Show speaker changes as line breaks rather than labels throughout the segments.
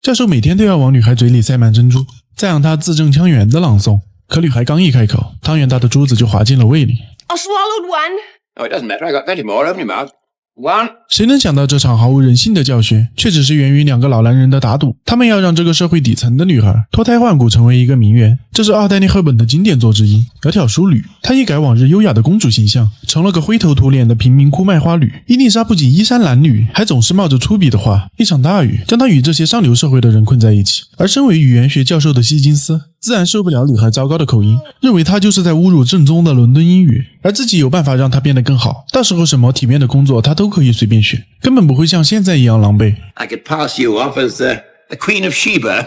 教授每天都要往女孩嘴里塞满珍珠，再让她字正腔圆地朗诵。可女孩刚一开口，汤圆大的珠子就滑进了胃里。
I swallowed one.
Oh, it doesn't matter. I got plenty more. Open your mouth. One.
谁能想到这场毫无人性的教学，却只是源于两个老男人的打赌。他们要让这个社会底层的女孩脱胎换骨，成为一个名媛。这是奥黛丽·赫本的经典作之一。窈窕淑女，她一改往日优雅的公主形象，成了个灰头土脸的贫民窟卖花女。伊丽莎不仅衣衫褴褛，还总是冒着粗鄙的话。一场大雨将她与这些上流社会的人困在一起。而身为语言学教授的希金斯自然受不了女孩糟糕的口音，认为她就是在侮辱正宗的伦敦英语，而自己有办法让她变得更好。到时候什么体面的工作她都可以随便选，根本不会像现在一样狼狈。
I could pass you off as the Queen of Sheba.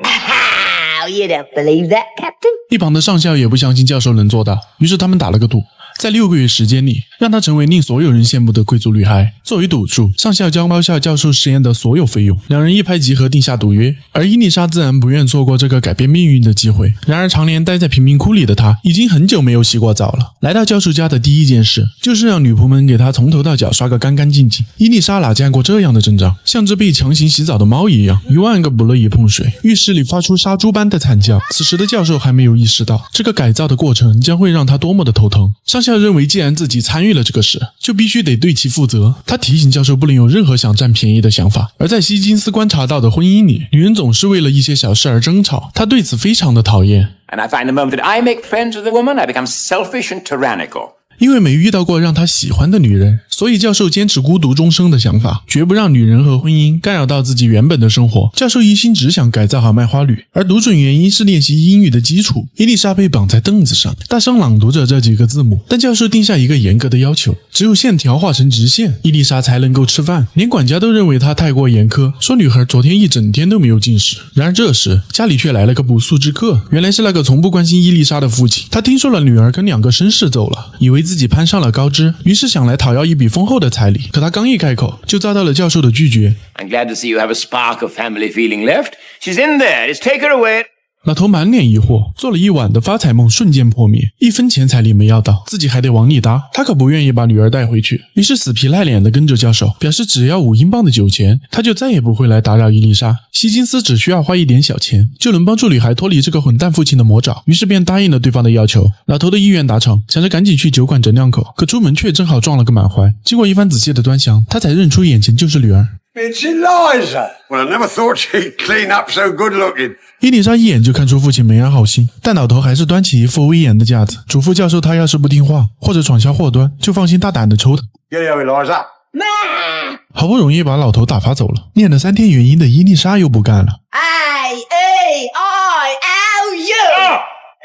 How, you don't believe that, Captain?
一旁的上校也不相信教授能做到，于是他们打了个赌，在6个月时间里，让她成为令所有人羡慕的贵族女孩。作为赌注，上校将包下教授实验的所有费用，两人一拍即合定下赌约。而伊丽莎自然不愿错过这个改变命运的机会。然而常年待在贫民窟里的她，已经很久没有洗过澡了。来到教授家的第一件事，就是让女仆们给她从头到脚刷个干干净净。伊丽莎哪见过这样的阵仗，像只被强行洗澡的猫一样，1万个不乐意碰水。浴室里发出杀猪般的惨叫。此时的教授还没有意识到，这个改造的过程将会让他多么的头疼。上校认为，既然自己参与了这个事，就必须得对其负责。他提醒教授不能有任何想占便宜的想法。而在希金斯观察到的婚姻里，女人总是为了一些小事而争吵，他对此非常的讨厌。
And I find the moment that I make friends with a woman, I become selfish and tyrannical.
因为没遇到过让他喜欢的女人，所以教授坚持孤独终生的想法，绝不让女人和婚姻干扰到自己原本的生活。教授一心只想改造好卖花女，而读准原因是练习英语的基础。伊丽莎被绑在凳子上，大声朗读着这几个字母，但教授定下一个严格的要求，只有线条画成直线，伊丽莎才能够吃饭。连管家都认为他太过严苛，说女孩昨天一整天都没有进食。然而这时家里却来了个不速之客，原来是那个从不关心伊丽莎的父亲。他听说了女儿跟2个绅士走了，以为自己攀上了高枝，于是想来讨要一笔丰厚的彩礼。可他刚一开口，就遭到了教授的拒绝。
I'm glad to see you have a spark of family feeling left. She's in there. Just take her away.
老头满脸疑惑，做了一晚的发财梦瞬间破灭，1分钱彩礼没要到，自己还得往里搭。他可不愿意把女儿带回去，于是死皮赖脸的跟着教授，表示只要5英镑的酒钱，他就再也不会来打扰伊丽莎。希金斯只需要花一点小钱，就能帮助女孩脱离这个混蛋父亲的魔爪，于是便答应了对方的要求。老头的意愿达成，想着赶紧去酒馆整两口，可出门却正好撞了个满怀。经过一番仔细的端详，他才认出眼前就是女儿。
It's Eliza. Well, I never thought she'd clean up so good looking.
伊丽莎一眼就看出父亲没安好心，但老头还是端起一副威严的架子，嘱咐教授他要是不听话或者闯下祸端，就放心大胆的抽他。
Get out, Eliza.
好不容易把老头打发走了，念了3天元音的伊丽莎又不干了。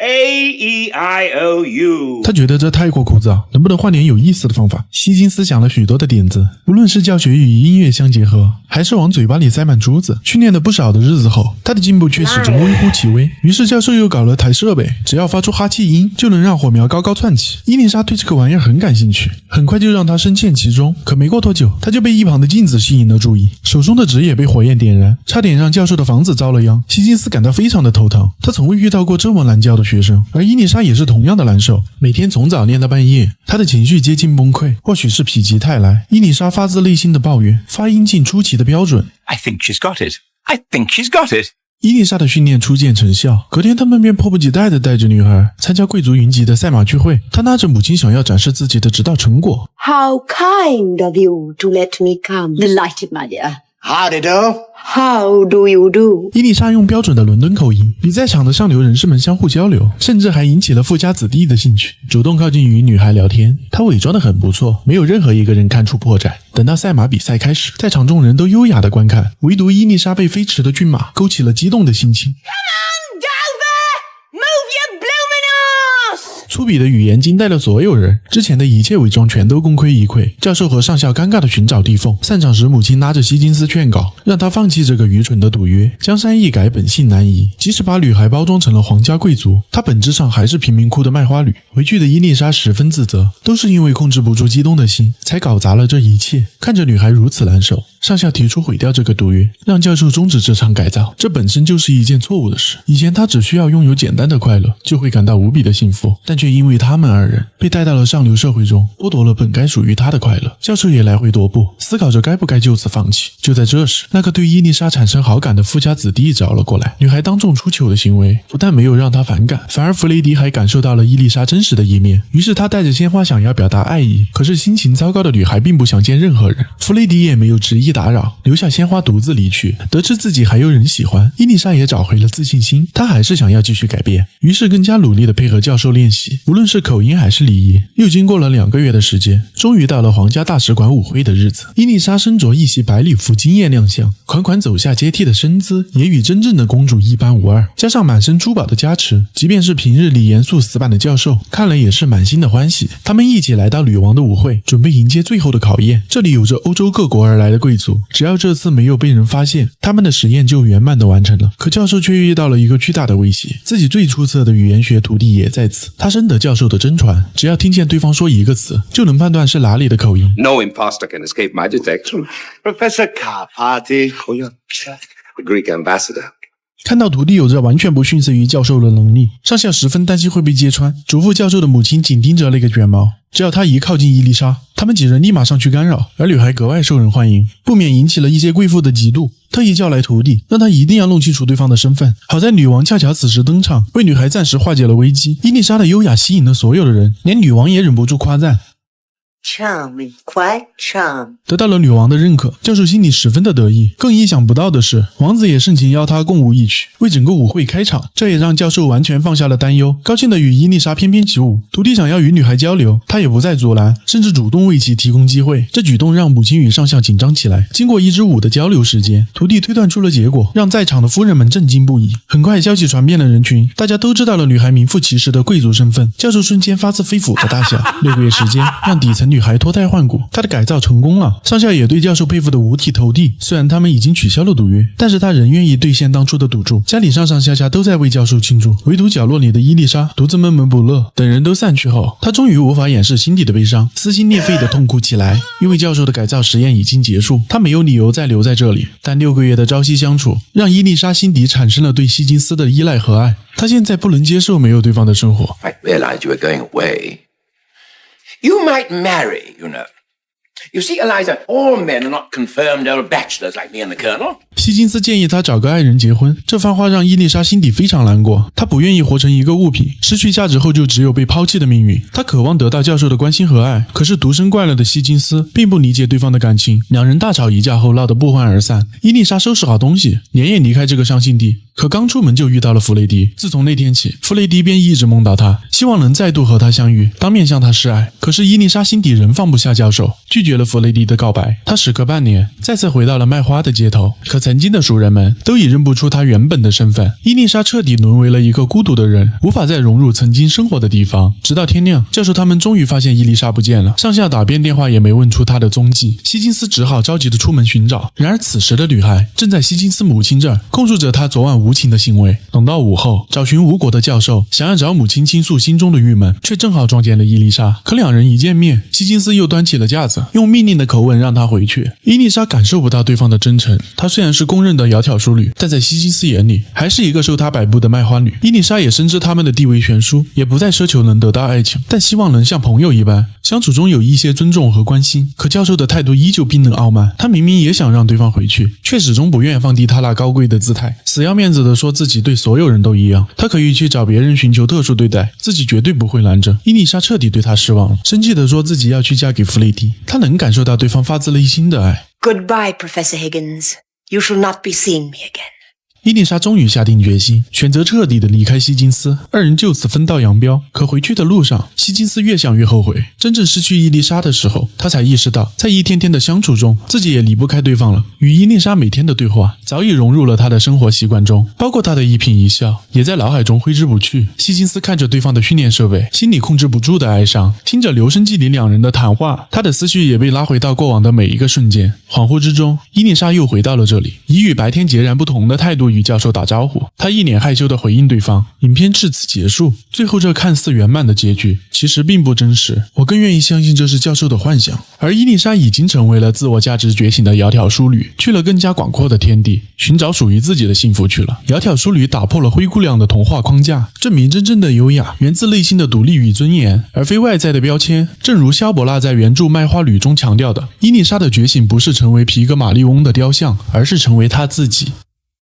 A-E-I-O-U.
他觉得这太过枯燥，能不能换点有意思的方法？希金斯想了许多的点子，无论是教学与音乐相结合，还是往嘴巴里塞满珠子。训练了不少的日子后，他的进步却始终微乎其微。于是教授又搞了台设备，只要发出哈气音，就能让火苗高高窜起。伊丽莎对这个玩意儿很感兴趣，很快就让她深陷其中。可没过多久，她就被一旁的镜子吸引了注意，手中的纸也被火焰点燃，差点让教授的房子遭了殃。希金斯感到非常的头疼，他从未遇到过这么难教的学生，而伊丽莎也是同样的难受，每天从早练到半夜，她的情绪接近崩溃。或许是否极泰来，伊丽莎发自内心的抱怨，发音竟出奇的标准。
I think she's got it. I think she's got it.
伊丽莎的训练初见成效，隔天他们便迫不及待地带着女孩参加贵族云集的赛马聚会。她拉着母亲想要展示自己的指导成果。
How kind of you to let me come.
Delighted, my dear.
Howdy do.
How do you do?
伊丽莎用标准的伦敦口音与在场的上流人士们相互交流，甚至还引起了富家子弟的兴趣，主动靠近与女孩聊天。她伪装得很不错，没有任何一个人看出破绽。等到赛马比赛开始，在场众人都优雅地观看，唯独伊丽莎被飞驰的骏马勾起了激动的心情。 粗鄙的语言惊呆了所有人，之前的一切伪装全都功亏一篑。教授和上校尴尬地寻找地缝。散场时，母亲拉着希金斯劝告，让他放弃这个愚蠢的赌约。江山易改，本性难移。即使把女孩包装成了皇家贵族，她本质上还是贫民窟的卖花女。回去的伊丽莎十分自责，都是因为控制不住激动的心，才搞砸了这一切。看着女孩如此难受，上校提出毁掉这个毒约，让教授终止这场改造。这本身就是一件错误的事。以前他只需要拥有简单的快乐，就会感到无比的幸福，但却因为他们二人被带到了上流社会中，剥夺了本该属于他的快乐。教授也来回踱步，思考着该不该就此放弃。就在这时，那个对伊丽莎产生好感的富家子弟找了过来。女孩当众出糗的行为不但没有让他反感，反而弗雷迪还感受到了伊丽莎真实的一面。于是他带着鲜花想要表达爱意，可是心情糟糕的女孩并不想见任何人。弗雷迪也没有执意打扰，留下鲜花独自离去。得知自己还有人喜欢，伊丽莎也找回了自信心，她还是想要继续改变，于是更加努力地配合教授练习，无论是口音还是礼仪。又经过了2个月的时间，终于到了皇家大使馆舞会的日子。伊丽莎身着一袭白礼服惊艳亮相，款款走下阶梯的身姿也与真正的公主一般无二，加上满身珠宝的加持，即便是平日里严肃死板的教授，看了也是满心的欢喜。他们一起来到女王的舞会，准备迎接最后的考验。这里有着欧洲各国而来的贵族，只要这次没有被人发现，他们的实验就圆满的完成了。可教授却遇到了一个巨大的威胁，自己最出色的语言学徒弟也在此。他深得教授的真传，只要听见对方说一个词，就能判断是哪里的口音。
No imposter can escape my detection. Professor Karpati, the Greek ambassador.
看到徒弟有着完全不逊色于教授的能力，上校十分担心会被揭穿，嘱咐教授的母亲紧盯着那个卷毛，只要他一靠近伊丽莎，他们几人立马上去干扰。而女孩格外受人欢迎，不免引起了一些贵妇的嫉妒，特意叫来徒弟，让他一定要弄清楚对方的身份。好在女王恰巧此时登场，为女孩暂时化解了危机。伊丽莎的优雅吸引了所有的人，连女王也忍不住夸赞。
Charming, quite charming.
得到了女王的认可，教授心里十分的得意。更意想不到的是，王子也盛情邀他共舞一曲，为整个舞会开场。这也让教授完全放下了担忧，高兴地与伊丽莎翩翩起舞。徒弟想要与女孩交流，他也不再阻拦，甚至主动为其提供机会。这举动让母亲与上校紧张起来。经过一支舞的交流时间，徒弟推断出了结果，让在场的夫人们震惊不已。很快，消息传遍了人群，大家都知道了女孩名副其实的贵族身份。教授瞬间发自肺腑的大笑。6个月时间，让底层女孩脱胎换骨，她的改造成功了。上校也对教授佩服的五体投地。虽然他们已经取消了赌约，但是他仍愿意兑现当初的赌注。家里上上下下都在为教授庆祝，唯独角落里的伊丽莎独自闷闷不乐。等人都散去后，她终于无法掩饰心底的悲伤，撕心裂肺地痛哭起来。因为教授的改造实验已经结束，她没有理由再留在这里。但6个月的朝夕相处，让伊丽莎心底产生了对希金斯的依赖和爱。她现在不能接受没有对方的生活。
I realized you were going away. You might marry, you know. You see, Eliza, all men are not confirmed old bachelors like me and the Colonel.
希金斯建议他找个爱人结婚，这番话让伊丽莎心底非常难过。她不愿意活成一个物品，失去价值后就只有被抛弃的命运。她渴望得到教授的关心和爱，可是独身惯了的希金斯并不理解对方的感情，两人大吵一架后闹得不欢而散。伊丽莎收拾好东西，连夜离开这个伤心地。可刚出门就遇到了弗雷迪。自从那天起，弗雷迪便一直梦到他，希望能再度和他相遇，当面向他示爱。可是伊丽莎心底仍放不下教授，拒绝了弗雷迪的告白。她时隔半年，再次回到了卖花的街头，可曾经的熟人们都已认不出她原本的身份。伊丽莎彻底沦为了一个孤独的人，无法再融入曾经生活的地方。直到天亮，教授他们终于发现伊丽莎不见了，上校打遍电话也没问出她的踪迹。希金斯只好着急地出门寻找。然而此时的女孩正在希金斯母亲这儿，控诉着她昨晚无情的行为。等到午后，找寻无果的教授想要找母亲倾诉心中的郁闷，却正好撞见了伊丽莎。可两人一见面，希金斯又端起了架子，用命令的口吻让她回去。伊丽莎感受不到对方的真诚，她虽然是公认的窈窕淑女，但在希金斯眼里还是一个受他摆布的卖花女。伊丽莎也深知他们的地位悬殊，也不再奢求能得到爱情，但希望能像朋友一般相处中有一些尊重和关心。可教授的态度依旧冰冷傲慢，他明明也想让对方回去，却始终不愿放低他那高贵的姿态，死要面子的说自己对所有人都一样，他可以去找别人寻求特殊对待，自己绝对不会拦着。伊丽莎彻底对他失望了，生气地说自己要去嫁给弗雷迪。她能感受到对方发自内心的爱。
Goodbye, Professor Higgins. You shall not be seeing me again.
伊丽莎终于下定决心，选择彻底的离开希金斯，二人就此分道扬镳。可回去的路上，希金斯越想越后悔。真正失去伊丽莎的时候，他才意识到，在一天天的相处中，自己也离不开对方了。与伊丽莎每天的对话，早已融入了他的生活习惯中，包括他的一颦一笑，也在脑海中挥之不去。希金斯看着对方的训练设备，心里控制不住的哀伤。听着留声机里两人的谈话，他的思绪也被拉回到过往的每一个瞬间。恍惚之中，伊丽莎又回到了这里，以与白天截然不同的态度与教授打招呼，他一脸害羞地回应对方。影片至此结束。最后这看似圆满的结局，其实并不真实。我更愿意相信这是教授的幻想。而伊丽莎已经成为了自我价值觉醒的窈窕淑女，去了更加广阔的天地，寻找属于自己的幸福去了。窈窕淑女打破了灰姑娘的童话框架，证明真正的优雅源自内心的独立与尊严，而非外在的标签。正如萧伯纳在原著《卖花女》中强调的，伊丽莎的觉醒不是成为皮格马利翁的雕像，而是成为她自己。